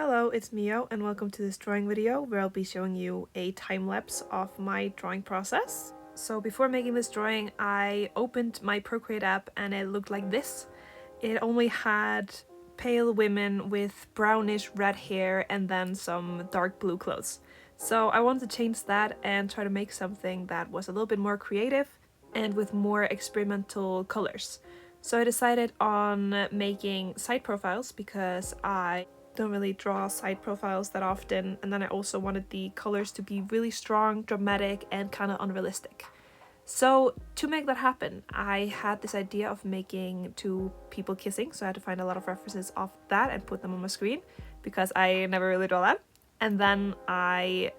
Hello, it's Mio and welcome to this drawing video where I'll be showing you a time-lapse of my drawing process. So before making this drawing, I opened my Procreate app and it looked like this. It only had pale women with brownish red hair and then some dark blue clothes. So I wanted to change that and try to make something that was a little bit more creative and with more experimental colors. So I decided on making side profiles because I don't really draw side profiles that often, and then I also wanted the colors to be really strong, dramatic, and kind of unrealistic. So to make that happen, I had this idea of making two people kissing, so I had to find a lot of references of that and put them on my screen because I never really draw that. And then I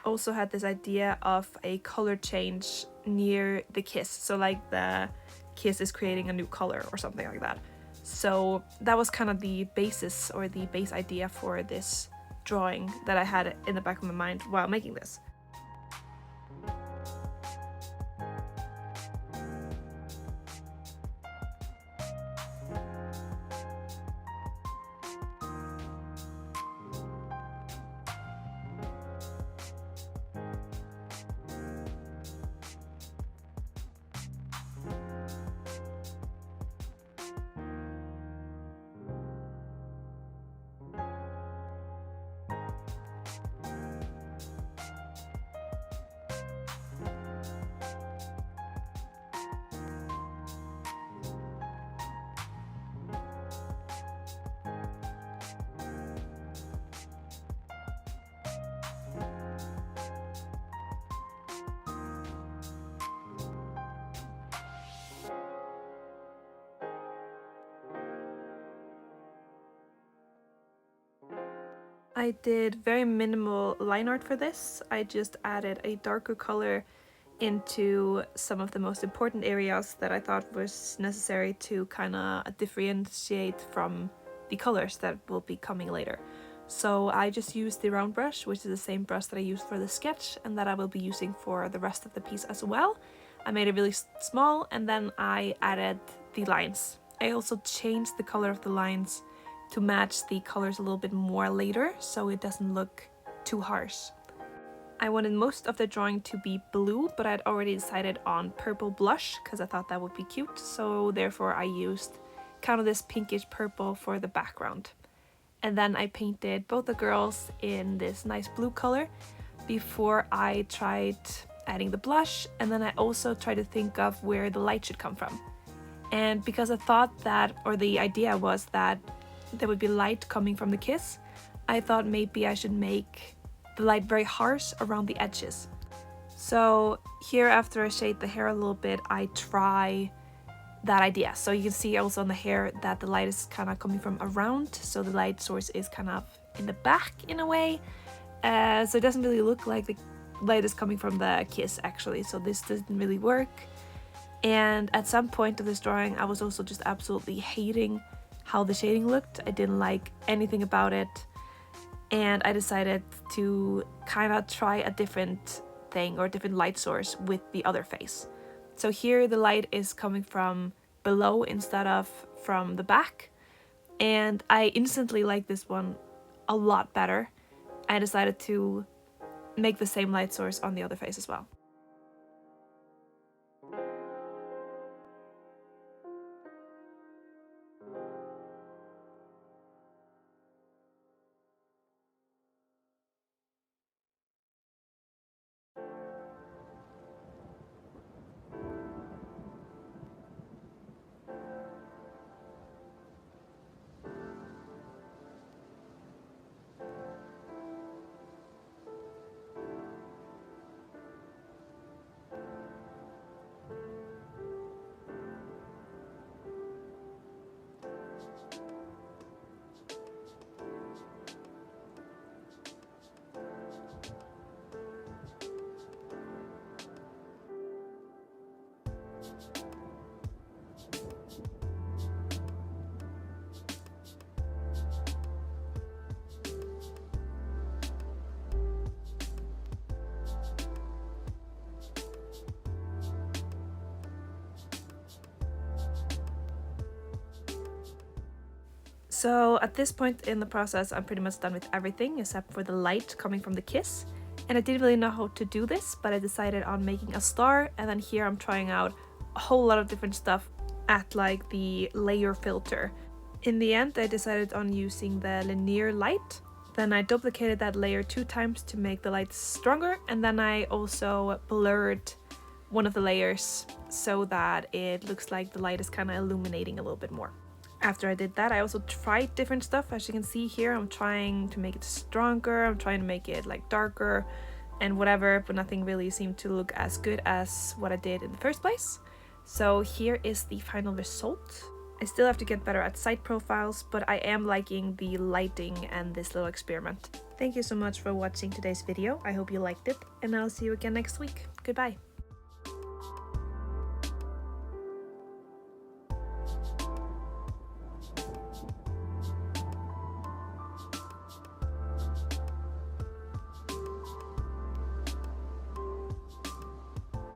also had this idea of a color change near the kiss, so like the kiss is creating a new color or something like that. So that was kind of the basis or the base idea for this drawing that I had in the back of my mind while making this. I did very minimal line art for this. I just added a darker color into some of the most important areas that I thought was necessary to kind of differentiate from the colors that will be coming later. So I just used the round brush, which is the same brush that I used for the sketch and that I will be using for the rest of the piece as well. I made it really small and then I added the lines. I also changed the color of the lines to match the colors a little bit more later so it doesn't look too harsh. I wanted most of the drawing to be blue, but I'd already decided on purple blush because I thought that would be cute, so therefore I used kind of this pinkish purple for the background. And then I painted both the girls in this nice blue color before I tried adding the blush, and then I also tried to think of where the light should come from. And because I thought that, or the idea was that there would be light coming from the kiss, I thought maybe I should make the light very harsh around the edges. So here, after I shade the hair a little bit, I try that idea. So you can see also on the hair that the light is kind of coming from around, so the light source is kind of in the back in a way. So it doesn't really look like the light is coming from the kiss actually, so this doesn't really work. And at some point of this drawing I was also just absolutely hating how the shading looked. I didn't like anything about it, and I decided to kind of try a different thing or a different light source with the other face. So here the light is coming from below instead of from the back, and I instantly like this one a lot better. I decided to make the same light source on the other face as well. So at this point in the process, I'm pretty much done with everything except for the light coming from the kiss. And I didn't really know how to do this, but I decided on making a star, and then here I'm trying out a whole lot of different stuff at like the layer filter. In the end, I decided on using the linear light. Then I duplicated that layer 2 times to make the light stronger, and then I also blurred one of the layers so that it looks like the light is kind of illuminating a little bit more. After I did that, I also tried different stuff. As you can see here, I'm trying to make it stronger, I'm trying to make it like darker and whatever, but nothing really seemed to look as good as what I did in the first place. So here is the final result. I still have to get better at side profiles, but I am liking the lighting and this little experiment. Thank you so much for watching today's video. I hope you liked it, and I'll see you again next week. Goodbye.